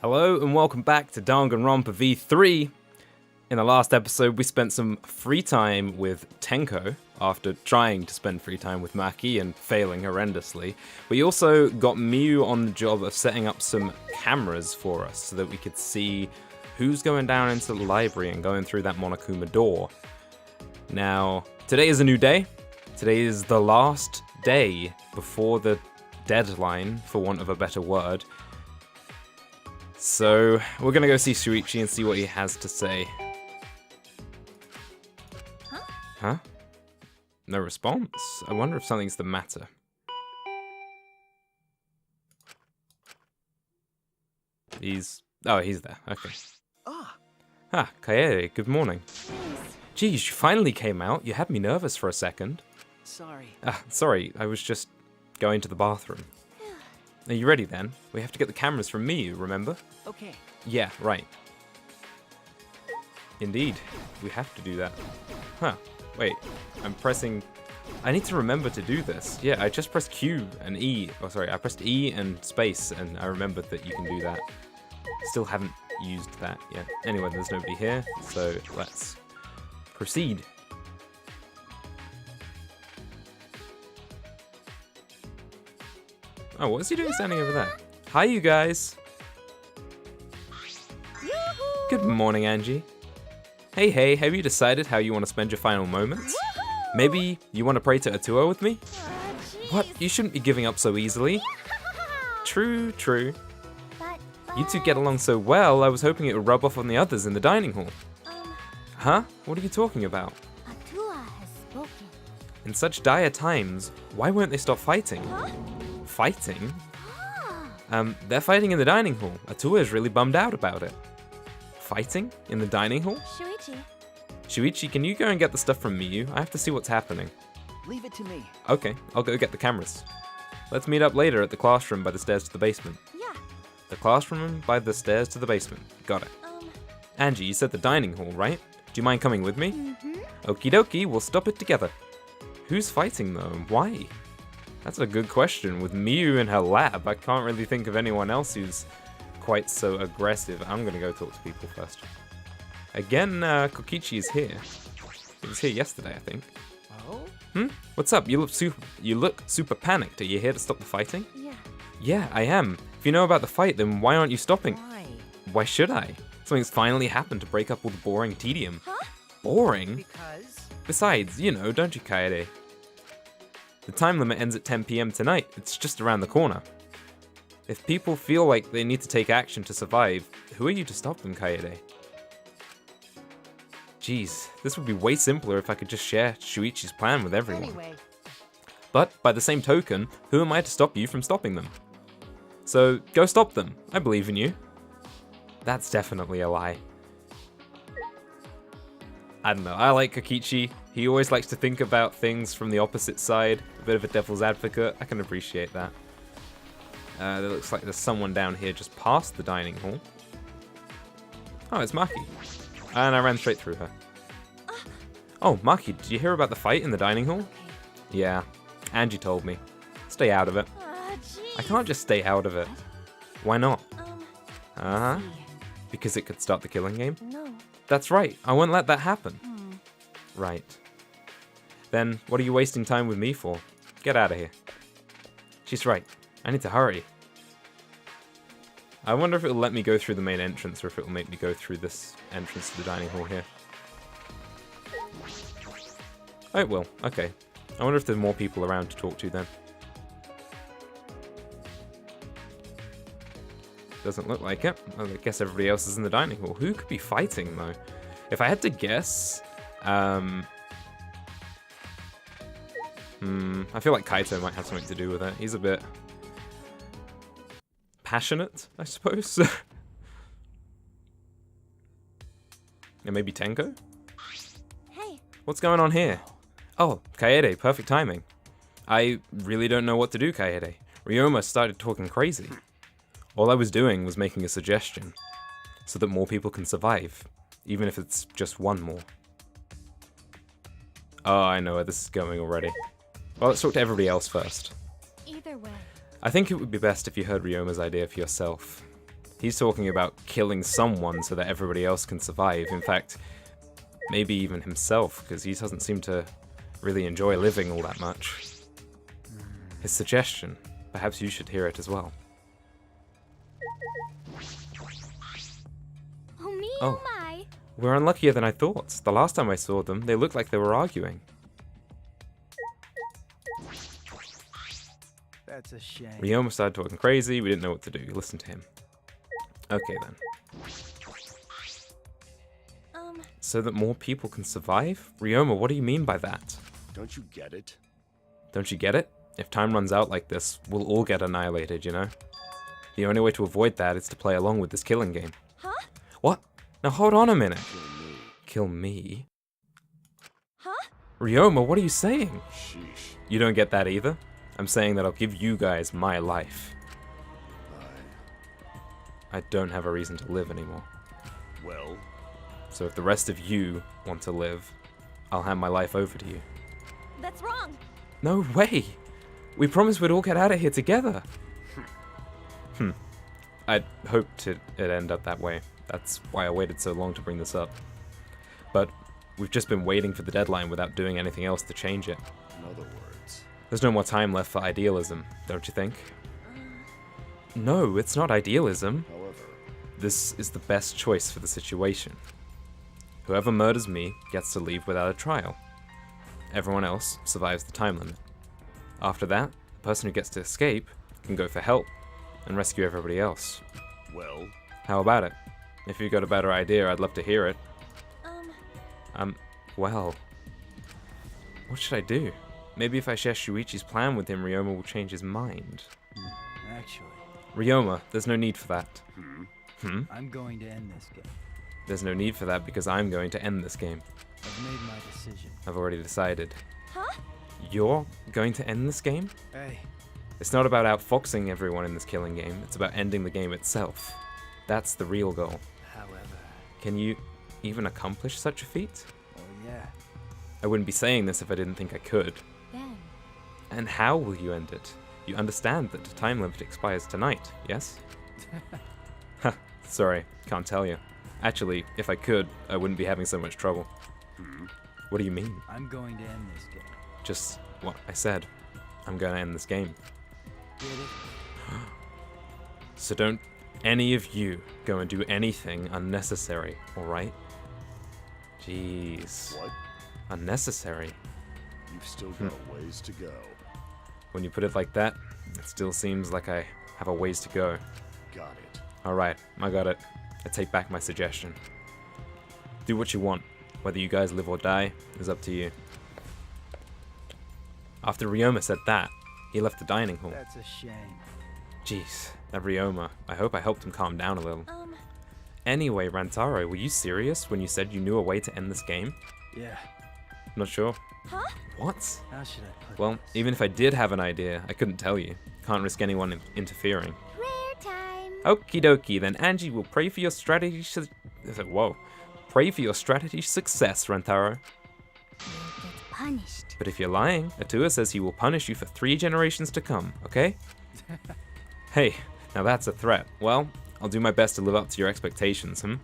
Hello and welcome back to Danganronpa V3. In the last episode, we spent some free time with Tenko after trying to spend free time with Maki and failing horrendously. We also got Miu on the job of setting up some cameras for us so that we could see who's going down into the library and going through that Monokuma door. Now, today is a new day. Today is the last day before the deadline, for want of a better word. So, we're gonna go see Shuichi and see what he has to say. Huh? No response? I wonder if something's the matter. He's there. Okay. Ah, Kaede, good morning. Geez, you finally came out. You had me nervous for a second. Sorry, I was just going to the bathroom. Are you ready then? We have to get the cameras from Miu, remember? Okay. Yeah, right. Indeed, we have to do that. Huh, wait, I'm pressing... I need to remember to do this. Yeah, I just pressed Q and E. Oh, sorry, I pressed E and space, and I remembered that you can do that. Still haven't used that yet. Anyway, there's nobody here, so let's proceed. Oh, what is he doing standing over there? Hi, you guys. Good morning, Angie. Hey, have you decided how you want to spend your final moments? Maybe you want to pray to Atua with me? What? You shouldn't be giving up so easily. True. You two get along so well, I was hoping it would rub off on the others in the dining hall. Huh? What are you talking about? Atua has spoken. In such dire times, why won't they stop fighting? Fighting? They're fighting in the dining hall. Atua is really bummed out about it. Fighting? In the dining hall? Shuichi, can you go and get the stuff from Miu? I have to see what's happening. Leave it to me. Okay, I'll go get the cameras. Let's meet up later at the classroom by the stairs to the basement. Yeah. The classroom by the stairs to the basement. Got it. Angie, you said the dining hall, right? Do you mind coming with me? Okie dokie, we'll stop it together. Who's fighting though, and why? That's a good question. With Miu in her lab, I can't really think of anyone else who's quite so aggressive. I'm gonna go talk to people first. Again, Kokichi is here. He was here yesterday, I think. Oh? What's up? You look super panicked. Are you here to stop the fighting? Yeah. Yeah, I am. If you know about the fight, then why aren't you stopping? Why? Why should I? Something's finally happened to break up all the boring tedium. Boring? Because? Besides, you know, don't you, Kaede? The time limit ends at 10 PM tonight. It's just around the corner. If people feel like they need to take action to survive, who are you to stop them, Kaede? Jeez, this would be way simpler if I could just share Shuichi's plan with everyone. Anyway. But, by the same token, who am I to stop you from stopping them? So, go stop them. I believe in you. That's definitely a lie. I don't know, I like Kokichi. He always likes to think about things from the opposite side. A bit of a devil's advocate. I can appreciate that. It looks like there's someone down here just past the dining hall. Oh, it's Maki. And I ran straight through her. Oh, Maki, did you hear about the fight in the dining hall? Yeah, Angie told me. Stay out of it. I can't just stay out of it. Why not? Because it could start the killing game? No. That's right, I won't let that happen. Right. Then, what are you wasting time with me for? Get out of here. She's right, I need to hurry. I wonder if it'll let me go through the main entrance or if it'll make me go through this entrance to the dining hall here. Oh, it will. Okay. I wonder if there's more people around to talk to then. Doesn't look like it. I guess everybody else is in the dining hall. Who could be fighting, though? If I had to guess... I feel like Kaito might have something to do with it. He's a bit... passionate, I suppose. And maybe Tenko? Hey. What's going on here? Oh, Kaede, perfect timing. I really don't know what to do, Kaede. Ryoma started talking crazy. All I was doing was making a suggestion, so that more people can survive, even if it's just one more. Oh, I know where this is going already. Well, let's talk to everybody else first. Either way. I think it would be best if you heard Ryoma's idea for yourself. He's talking about killing someone so that everybody else can survive. In fact, maybe even himself, because he doesn't seem to really enjoy living all that much. His suggestion, perhaps you should hear it as well. Oh me, Oh. oh my. We're unluckier than I thought. The last time I saw them, they looked like they were arguing. That's a shame. Ryoma started talking crazy, we didn't know what to do. Listen to him. Okay then. So that more people can survive? Ryoma, what do you mean by that? Don't you get it? Don't you get it? If time runs out like this, we'll all get annihilated, you know? The only way to avoid that is to play along with this killing game. Huh? What? Now hold on a minute. Kill me. Kill me? Huh? Ryoma, what are you saying? Sheesh. You don't get that either? I'm saying that I'll give you guys my life. I don't have a reason to live anymore. Well, So if the rest of you want to live, I'll hand my life over to you. That's wrong. No way! We promised we'd all get out of here together! I'd hoped it'd end up that way. That's why I waited so long to bring this up. But we've just been waiting for the deadline without doing anything else to change it. in other words, There's no more time left for idealism, don't you think? No, it's not idealism. however, This is the best choice for the situation. Whoever murders me gets to leave without a trial. Everyone else survives the time limit. After that, the person who gets to escape can go for help and rescue everybody else. well, How about it? If you've got a better idea, I'd love to hear it. Well, what should I do? Maybe if I share Shuichi's plan with him, Ryoma will change his mind. Actually, Ryoma, there's no need for that. I'm going to end this game. There's no need for that because I'm going to end this game. I've made my decision. I've already decided. Huh? You're going to end this game? Hey, It's not about outfoxing everyone in this killing game, it's about ending the game itself. That's the real goal. however, Can you even accomplish such a feat? oh yeah, I wouldn't be saying this if I didn't think I could. Then. And how will you end it? You understand that the time limit expires tonight, yes? Sorry, can't tell you. Actually, if I could, I wouldn't be having so much trouble. What do you mean? I'm going to end this game. Just what I said. I'm gonna end this game. Get it? So don't any of you go and do anything unnecessary, alright? Jeez. what? Unnecessary. You've still got a ways to go. When you put it like that, it still seems like I have a ways to go. Got it. Alright, I got it. I take back my suggestion. Do what you want. Whether you guys live or die is up to you. After Ryoma said that, he left the dining hall. That's a shame. Jeez, that Ryoma. I hope I helped him calm down a little. Anyway, Rantaro, were you serious when you said you knew a way to end this game? Yeah, Not sure. Huh? What? how should I put Well, this? even if I did have an idea, I couldn't tell you. Can't risk anyone interfering. Prayer time. Okie dokie, then Angie will pray for your strategy. Whoa. Pray for your strategy success, Rantaro. You'll get punished. But if you're lying, Atua says he will punish you for 3 generations to come, okay? Hey, now that's a threat. Well, I'll do my best to live up to your expectations, I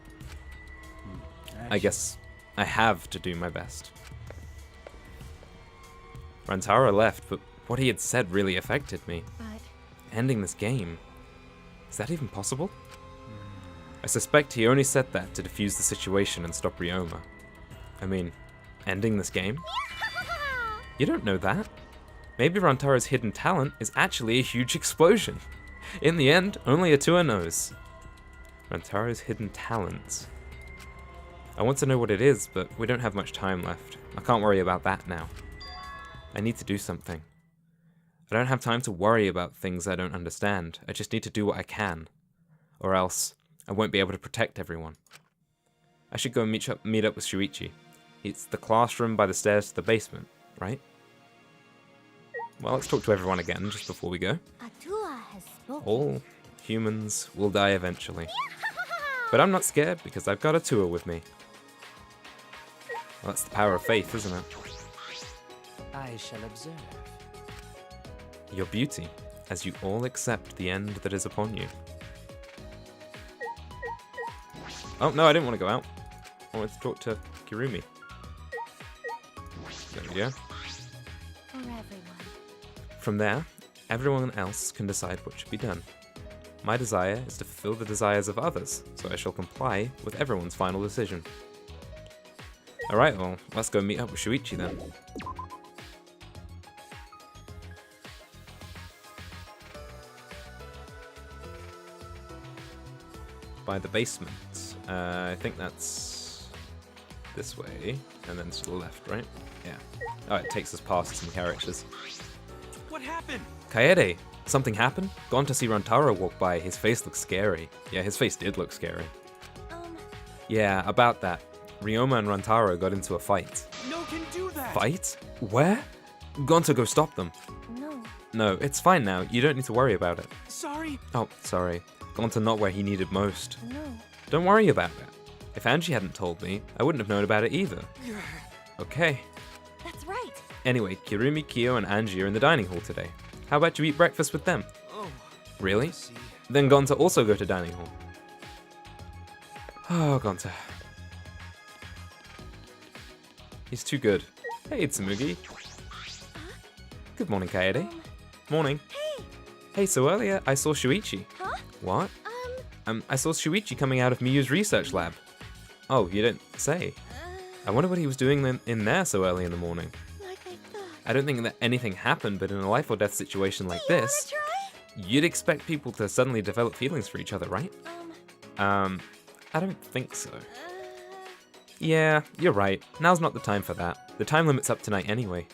Actually, guess I have to do my best. Rantaro left, but what he had said really affected me. But Ending this game. Is that even possible? I suspect he only said that to defuse the situation and stop Ryoma. I mean, ending this game? You don't know that. Maybe Rantaro's hidden talent is actually a huge explosion. In the end, only Atua knows. Rantaro's hidden talent. I want to know what it is, but we don't have much time left. I can't worry about that now. I need to do something. I don't have time to worry about things I don't understand. I just need to do what I can. Or else, I won't be able to protect everyone. I should go and meet up with Shuichi. It's the classroom by the stairs to the basement, right? Well, let's talk to everyone again just before we go. Atua has spoken. All humans will die eventually. But I'm not scared because I've got Atua with me. Well, that's the power of faith, isn't it? I shall observe. Your beauty, as you all accept the end that is upon you. Oh, no, I didn't want to go out. I wanted to talk to Kirumi. There we go. For everyone. From there, everyone else can decide what should be done. My desire is to fulfill the desires of others, so I shall comply with everyone's final decision. Alright, well, let's go meet up with Shuichi then. By the basement. I think that's this way, and then to the left, right? Yeah. Oh, it takes us past some characters. What happened? Kaede! Something happened? Gone to see Rantaro walk by. His face looks scary. Yeah, his face did look scary. Yeah, about that. Ryoma and Rantaro got into a fight. No can do that. Fight? Where? Gonto, go stop them. No. No, it's fine now. You don't need to worry about it. Sorry. Oh, sorry. Gonto not where he needed most. No. Don't worry about it. If Angie hadn't told me, I wouldn't have known about it either. Okay. That's right. Anyway, Kirumi, Kyo, and Angie are in the dining hall today. How about you eat breakfast with them? Oh. Really? See. Then Gonto also go to dining hall. Oh, Gonto. He's too good. Hey, Tsumugi. Good morning, Kaede. Morning. Hey. Hey, so earlier I saw Shuichi. Huh? What? I saw Shuichi coming out of Miyu's research lab. Oh, you didn't say. I wonder what he was doing in there so early in the morning. Like I thought. I don't think that anything happened, but in a life or death situation like You wanna this, try? you'd expect people to suddenly develop feelings for each other, right? I don't think so. Yeah, you're right. Now's not the time for that. The time limit's up tonight anyway.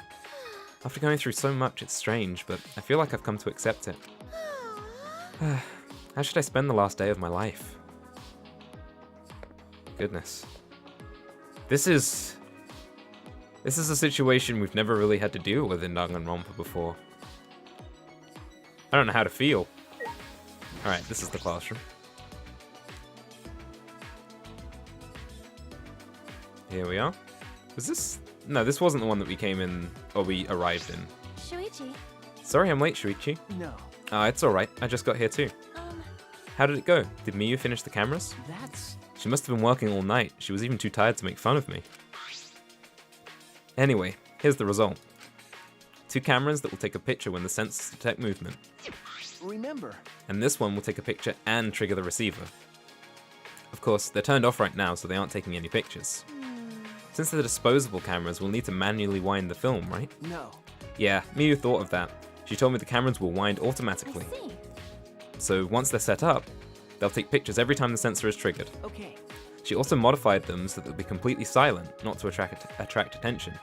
After going through so much, it's strange, but I feel like I've come to accept it. How should I spend the last day of my life? Goodness. This is a situation we've never really had to deal with in Danganronpa before. I don't know how to feel. Alright, this is the classroom. Here we are. Was this? No, this wasn't the one that we came in, or we arrived in. Shuichi. Sorry I'm late, Shuichi. No. It's alright, I just got here too. How did it go? Did Miyu finish the cameras? That's... She must have been working all night. She was even too tired to make fun of me. Anyway, here's the result. 2 cameras that will take a picture when the sensors detect movement. Remember. And this one will take a picture and trigger the receiver. Of course, they're turned off right now, so they aren't taking any pictures. Since they're disposable cameras, we'll need to manually wind the film, right? No. Yeah, Miyu thought of that. She told me the cameras will wind automatically. I see. So once they're set up, they'll take pictures every time the sensor is triggered. Okay. She also modified them so that they'll be completely silent, not to attract attention.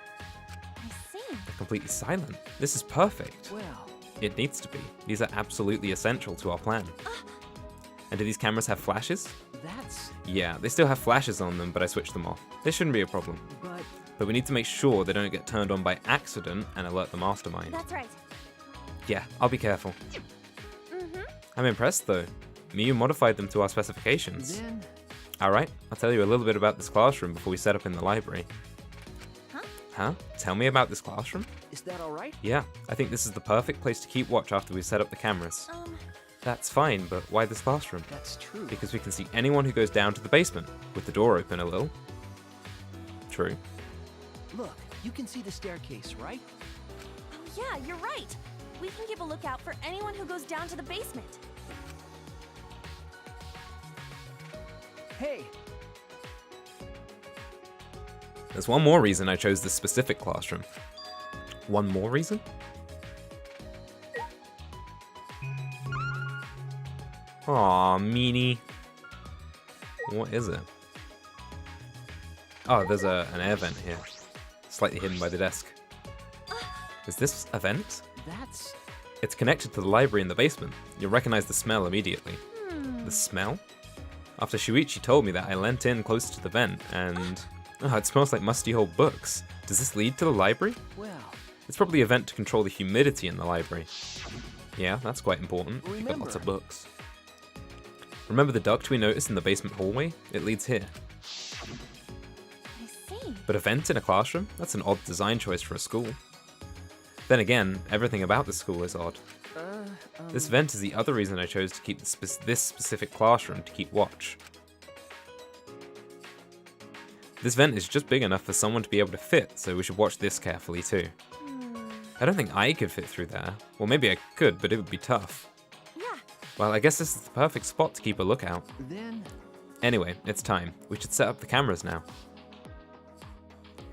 I see. They're completely silent. This is perfect. Well. It needs to be. These are absolutely essential to our plan. And do these cameras have flashes? That's... Yeah, they still have flashes on them, but I switched them off. This shouldn't be a problem. But we need to make sure they don't get turned on by accident and alert the mastermind. That's right. Yeah, I'll be careful. I'm impressed though. Miyu modified them to our specifications. Then... Alright, I'll tell you a little bit about this classroom before we set up in the library. Huh? Huh? Tell me about this classroom? Is that alright? Yeah, I think this is the perfect place to keep watch after we set up the cameras. That's fine, but why this classroom? That's true. Because we can see anyone who goes down to the basement, with the door open a little. True. Look, you can see the staircase, right? Oh yeah, you're right. We can keep a lookout for anyone who goes down to the basement. Hey! There's one more reason I chose this specific classroom. One more reason? Aw, meanie. What is it? Oh, there's an air vent here. Slightly hidden by the desk. Is this a vent? That's... It's connected to the library in the basement. You'll recognize the smell immediately. The smell? After Shuichi told me that, I leant in close to the vent, and... Oh, it smells like musty old books. Does this lead to the library? Well... It's probably a vent to control the humidity in the library. Yeah, that's quite important. You've got lots of books. Remember the duct we noticed in the basement hallway? It leads here. I see. But a vent in a classroom? That's an odd design choice for a school. Then again, everything about the school is odd. This vent is the other reason I chose to keep this specific classroom to keep watch. This vent is just big enough for someone to be able to fit, so we should watch this carefully too. I don't think I could fit through there. Well, maybe I could, but it would be tough. Yeah. Well, I guess this is the perfect spot to keep a lookout. Then, Anyway, it's time. We should set up the cameras now.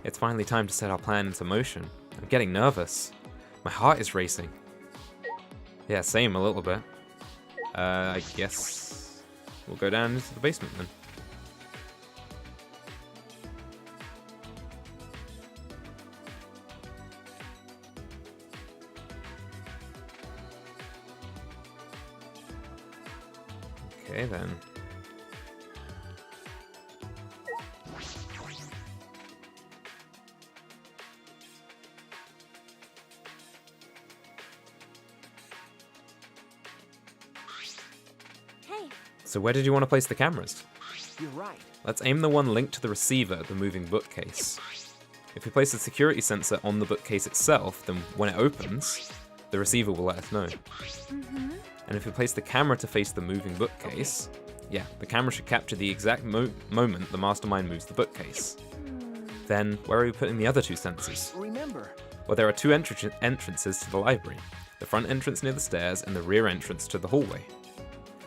It's finally time to set our plan into motion. I'm getting nervous. My heart is racing. Yeah, same a little bit. I guess we'll go down into the basement then. Okay then. Hey, So where did you want to place the cameras? you're right. Let's aim the one linked to the receiver at the moving bookcase. If we place a security sensor on the bookcase itself, then when it opens, the receiver will let us know. And if we place the camera to face the moving bookcase, yeah, the camera should capture the exact moment the mastermind moves the bookcase. Then, where are we putting the other two sensors? Remember, Well, there are two entrances to the library. The front entrance near the stairs and the rear entrance to the hallway.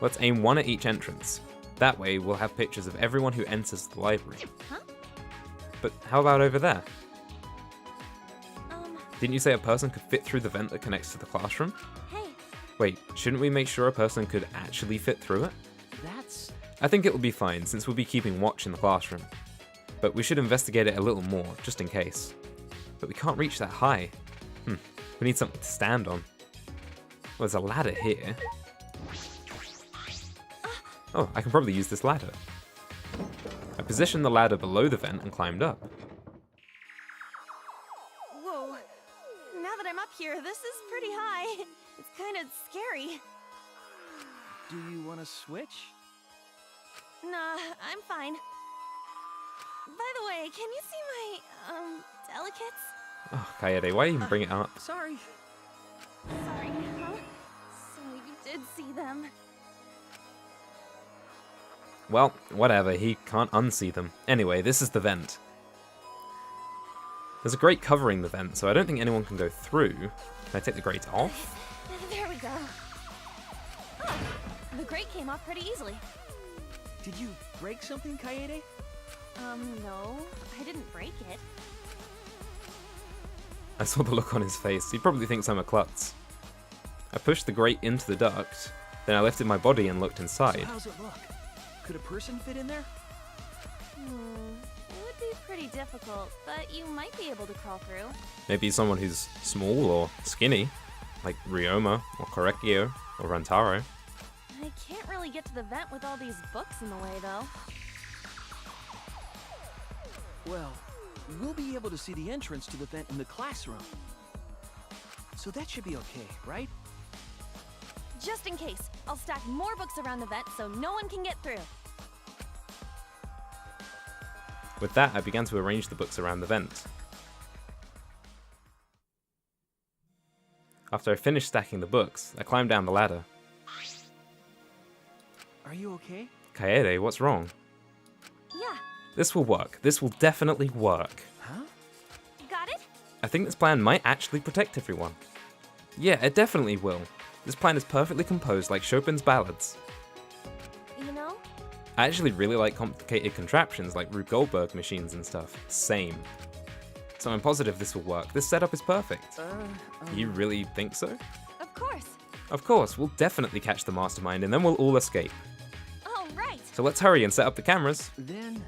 Let's aim one at each entrance. That way, we'll have pictures of everyone who enters the library. Huh? But how about over there? um, Didn't you say a person could fit through the vent that connects to the classroom? hey, Wait, shouldn't we make sure a person could actually fit through it? that's... I think it will be fine, since we'll be keeping watch in the classroom. But we should investigate it a little more, just in case. But we can't reach that high. We need something to stand on. Well, there's a ladder here. Oh, I can probably use this ladder. I positioned the ladder below the vent and climbed up. whoa. Now that I'm up here, this is pretty high. It's kind of scary. Do you want to switch? Nah, I'm fine. By the way, can you see my, delicates? Oh, Kaede, why even bring it up? Sorry. Sorry, huh? So you did see them. Well, whatever, he can't unsee them. Anyway, this is the vent. There's a grate covering the vent, so I don't think anyone can go through. Can I take the grate off? There we go. Oh, the grate came off pretty easily. Did you break something, Kaede? No, I didn't break it. I saw the look on his face. He probably thinks I'm a klutz. I pushed the grate into the duct, then I lifted my body and looked So inside. how's it look? Could a person fit in there? It would be pretty difficult, but you might be able to crawl through. Maybe someone who's small or skinny, like Ryoma or Korekio or Rantaro. I can't really get to the vent with all these books in the way, though. Well, we'll be able to see the entrance to the vent in the classroom. So that should be okay, right? Just in case, I'll stack more books around the vent so no one can get through. With that, I began to arrange the books around the vent. After I finished stacking the books, I climbed down the ladder. Are you okay? Kaede, what's wrong? Yeah, This will work. This will definitely work. Huh? got it? I think this plan might actually protect everyone. Yeah, it definitely will. This plan is perfectly composed like Chopin's ballads. You know? I actually really like complicated contraptions like Rube Goldberg machines and stuff. Same. So I'm positive this will work. This setup is perfect. You really think so? Of course. Of course, we'll definitely catch the mastermind and then we'll all escape. Oh, right. So let's hurry and set up the cameras. Then...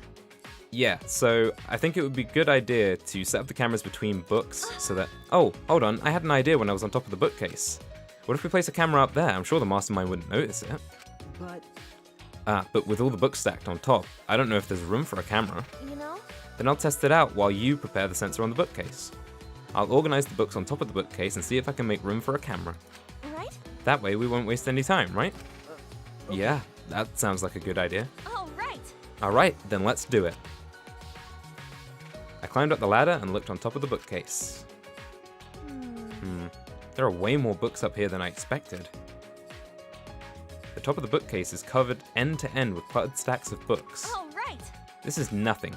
Yeah, so I think it would be a good idea to set up the cameras between books so that... Oh, hold on, I had an idea when I was on top of the bookcase. What if we place a camera up there? I'm sure the mastermind wouldn't notice it. But... But with all the books stacked on top, I don't know if there's room for a camera. You know? Then I'll test it out while you prepare the sensor on the bookcase. I'll organize the books on top of the bookcase and see if I can make room for a camera. Right? That way we won't waste any time, right? okay. Yeah, that sounds like a good idea. Oh, right. Alright, then let's do it. I climbed up the ladder and looked on top of the bookcase. There are way more books up here than I expected. The top of the bookcase is covered end to end with cluttered stacks of books. Oh, right. This is nothing.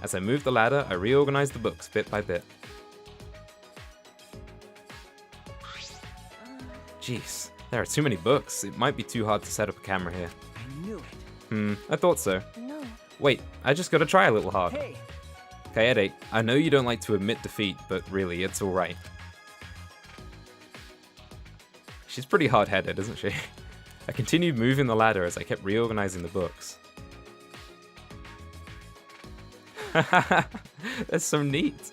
As I moved the ladder, I reorganized the books bit by bit. Jeez, there are too many books. It might be too hard to set up a camera here. I knew it. I thought so. No. Wait, I just gotta try a little harder. Hey, Kaede, I know you don't like to admit defeat, but really, it's alright. She's pretty hard-headed, isn't she? I continued moving the ladder as I kept reorganizing the books. That's so neat.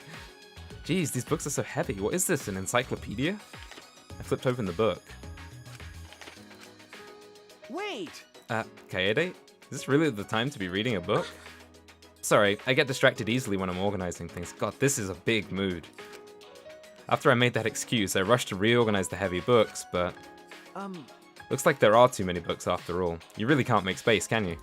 Jeez, these books are so heavy. What is this, an encyclopedia? I flipped open the book. wait! Kaede? Is this really the time to be reading a book? Sorry, I get distracted easily when I'm organizing things. God, this is a big mood. After I made that excuse, I rushed to reorganize the heavy books, but... Looks like there are too many books after all. You really can't make space, can you?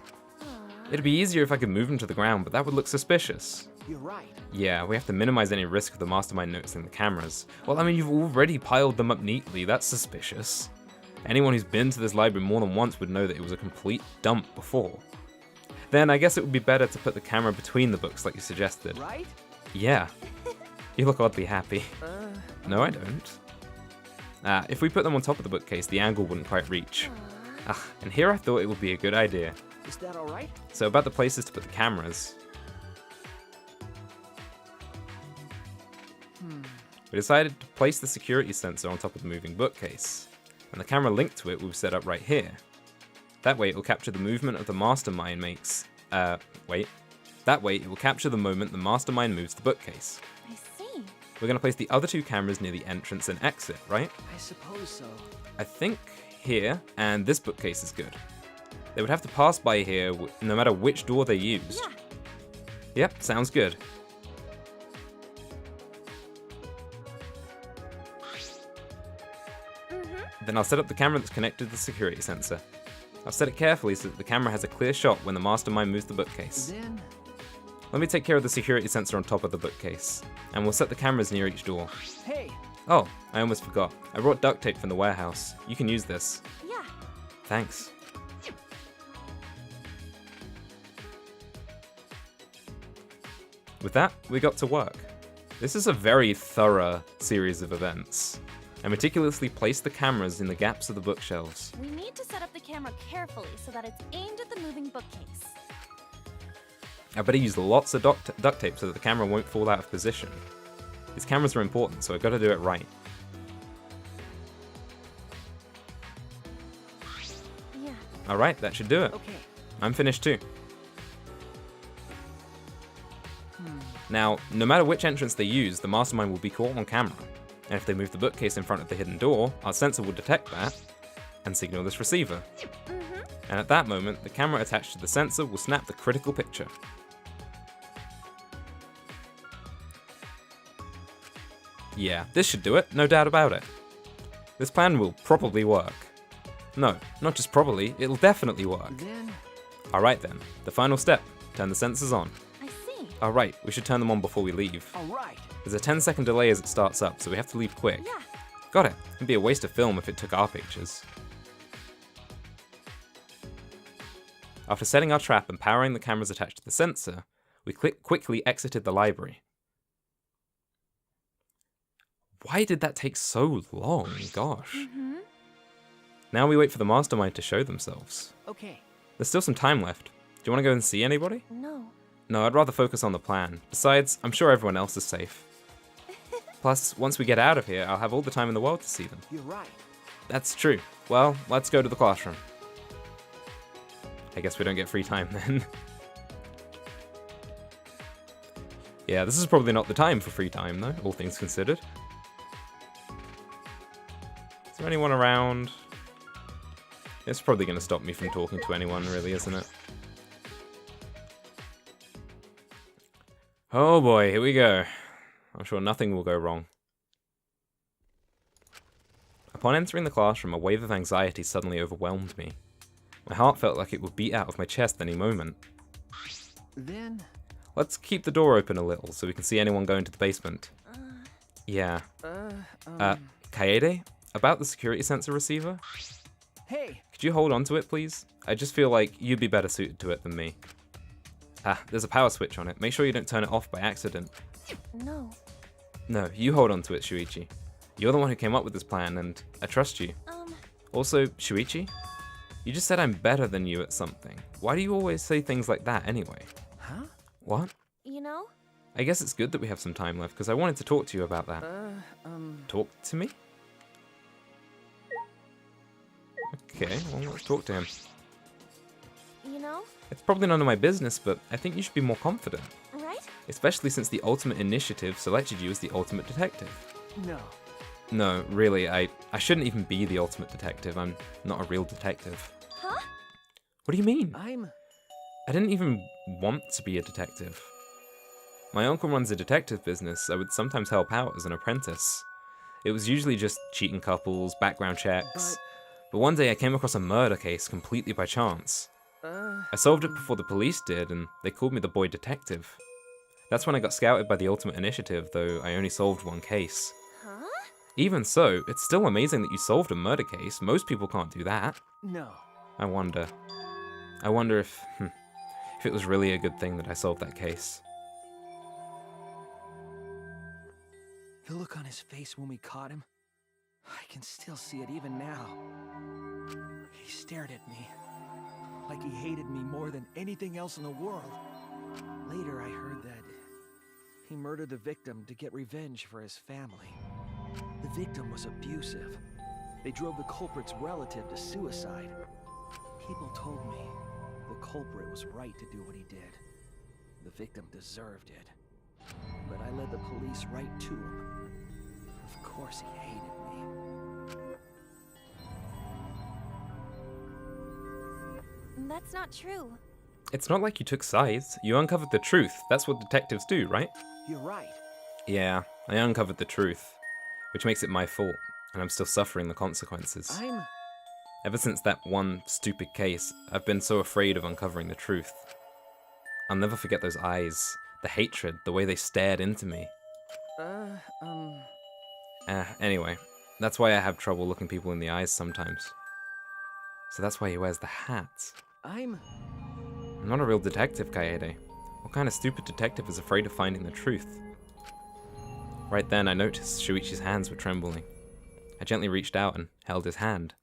It'd be easier if I could move them to the ground, but that would look suspicious. You're right. Yeah, we have to minimize any risk of the mastermind noticing the cameras. Well, I mean, you've already piled them up neatly. That's suspicious. Anyone who's been to this library more than once would know that it was a complete dump before. Then I guess it would be better to put the camera between the books like you suggested. Right? Yeah. You look oddly happy. No, I don't. If we put them on top of the bookcase, the angle wouldn't quite reach. And here I thought it would be a good idea. Is that alright? So about the places to put the cameras. We decided to place the security sensor on top of the moving bookcase. And the camera linked to it we've set up right here. That way it will capture the movement of the mastermind makes... wait. That way it will capture the moment the mastermind moves the bookcase. I see. We're going to place the other two cameras near the entrance and exit, right? I suppose so. I think here, and this bookcase is good. They would have to pass by here no matter which door they used. Yeah. Yep, sounds good. Then I'll set up the camera that's connected to the security sensor. I'll set it carefully so that the camera has a clear shot when the mastermind moves the bookcase. Then... Let me take care of the security sensor on top of the bookcase, and we'll set the cameras near each door. Hey! Oh, I almost forgot. I brought duct tape from the warehouse. You can use this. Yeah. Thanks. With that, we got to work. This is a very thorough series of events. I meticulously placed the cameras in the gaps of the bookshelves. We need to set up the camera carefully so that it's aimed at the moving bookcase. I better use lots of duct tape so that the camera won't fall out of position. These cameras are important, so I gotta do it right. Yeah. Alright, that should do it. Okay. I'm finished too. Now, no matter which entrance they use, the mastermind will be caught on camera. And if they move the bookcase in front of the hidden door, our sensor will detect that and signal this receiver. And at that moment, the camera attached to the sensor will snap the critical picture. Yeah, this should do it, no doubt about it. This plan will probably work. No, not just probably, it'll definitely work. Then... Alright then, the final step, turn the sensors on. I see. Alright, we should turn them on before we leave. Alright. There's a 10-second delay as it starts up, so we have to leave quick. Yeah. Got it. It'd be a waste of film if it took our pictures. After setting our trap and powering the cameras attached to the sensor, we quickly exited the library. Why did that take so long? Gosh. Now we wait for the mastermind to show themselves. Okay. There's still some time left. Do you want to go and see anybody? No. No, I'd rather focus on the plan. Besides, I'm sure everyone else is safe. Plus, once we get out of here, I'll have all the time in the world to see them. You're right. That's true. Well, let's go to the classroom. I guess we don't get free time then. Yeah, this is probably not the time for free time though, all things considered. Is there anyone around? It's probably going to stop me from talking to anyone, really, isn't it? Oh boy, here we go. I'm sure nothing will go wrong. Upon entering the classroom, a wave of anxiety suddenly overwhelmed me. My heart felt like it would beat out of my chest any moment. Then... Let's keep the door open a little so we can see anyone going to the basement. Yeah. Kaede? About the security sensor receiver? Hey! Could you hold on to it, please? I just feel like you'd be better suited to it than me. There's a power switch on it. Make sure you don't turn it off by accident. No. No, you hold on to it, Shuichi. You're the one who came up with this plan, and I trust you. Also, Shuichi, you just said I'm better than you at something. Why do you always say things like that anyway? Huh? What? You know? I guess it's good that we have some time left, because I wanted to talk to you about that. Talk to me? Okay, well, let's talk to him. You know? It's probably none of my business, but I think you should be more confident. Right? Especially since the Ultimate Initiative selected you as the Ultimate Detective. No. No, really, I shouldn't even be the Ultimate Detective. I'm not a real detective. Huh? What do you mean? I I didn't even want to be a detective. My uncle runs a detective business. I would sometimes help out as an apprentice. It was usually just cheating couples, background checks. But one day I came across a murder case completely by chance. I solved it before the police did, and they called me the boy detective. That's when I got scouted by the Ultimate Initiative, though I only solved one case. Huh? Even so, it's still amazing that you solved a murder case. Most people can't do that. No. I wonder if it was really a good thing that I solved that case. The look on his face when we caught him, I can still see it even now. He stared at me, like he hated me more than anything else in the world. Later I heard that he murdered the victim to get revenge for his family. The victim was abusive. They drove the culprit's relative to suicide. People told me the culprit was right to do what he did. The victim deserved it. But I led the police right to him. Of course he hated me. That's not true. It's not like you took sides. You uncovered the truth. That's what detectives do, right? You're right. Yeah, I uncovered the truth, which makes it my fault, and I'm still suffering the consequences. Ever since that one stupid case, I've been so afraid of uncovering the truth. I'll never forget those eyes, the hatred, the way they stared into me. Anyway, that's why I have trouble looking people in the eyes sometimes. So that's why he wears the hat. I'm not a real detective, Kaede. What kind of stupid detective is afraid of finding the truth? Right then, I noticed Shuichi's hands were trembling. I gently reached out and held his hand.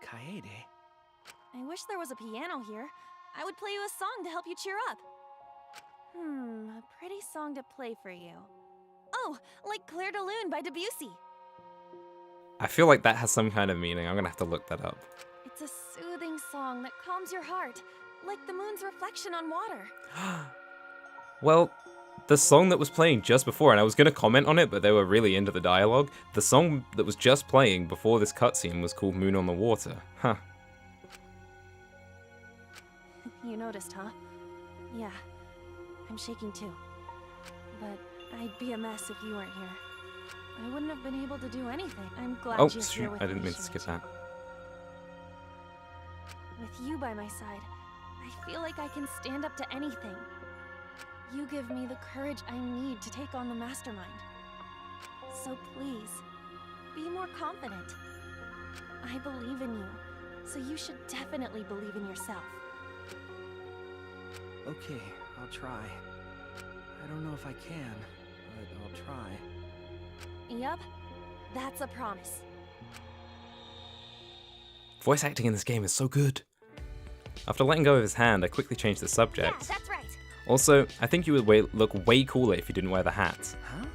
Kaede? I wish there was a piano here. I would play you a song to help you cheer up. A pretty song to play for you. Oh, like Clair de Lune by Debussy. I feel like that has some kind of meaning. I'm gonna have to look that up. It's a soothing song that calms your heart, like the moon's reflection on water. Well, the song that was playing just before, and I was gonna comment on it, but they were really into the dialogue. The song that was just playing before this cutscene was called Moon on the Water. Huh. You noticed, huh? Yeah, I'm shaking too. But I'd be a mess if you weren't here. I wouldn't have been able to do anything. I'm glad Oh, you're here shoot, with I didn't me, mean to skip Shuichi. that. With you by my side, I feel like I can stand up to anything. You give me the courage I need to take on the mastermind. So please, be more confident. I believe in you, so you should definitely believe in yourself. Okay, I'll try. I don't know if I can, but I'll try. Yup, that's a promise. Voice acting in this game is so good. After letting go of his hand, I quickly changed the Yeah, subject. that's right. Also, I think you would look way cooler if you didn't wear the hat. Huh?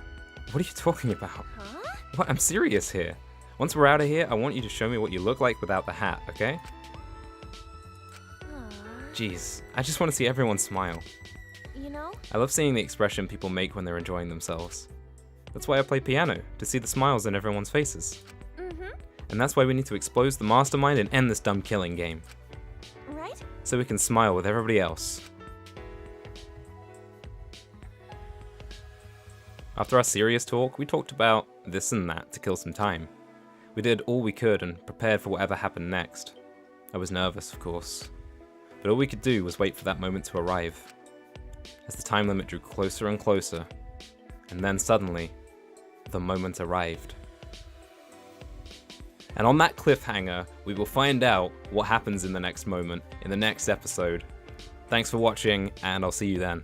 What are you talking about? Huh? What? I'm serious here. Once we're out of here, I want you to show me what you look like without the hat, okay? Aw. Jeez, I just want to see everyone smile. You know, I love seeing the expression people make when they're enjoying themselves. That's why I play piano, to see the smiles on everyone's faces. And that's why we need to expose the mastermind and end this dumb killing game. right? So we can smile with everybody else. After our serious talk, we talked about this and that to kill some time. We did all we could and prepared for whatever happened next. I was nervous, of course. But all we could do was wait for that moment to arrive. As the time limit drew closer and closer, and then suddenly, the moment arrived. And on that cliffhanger, we will find out what happens in the next moment, in the next episode. Thanks for watching, and I'll see you then.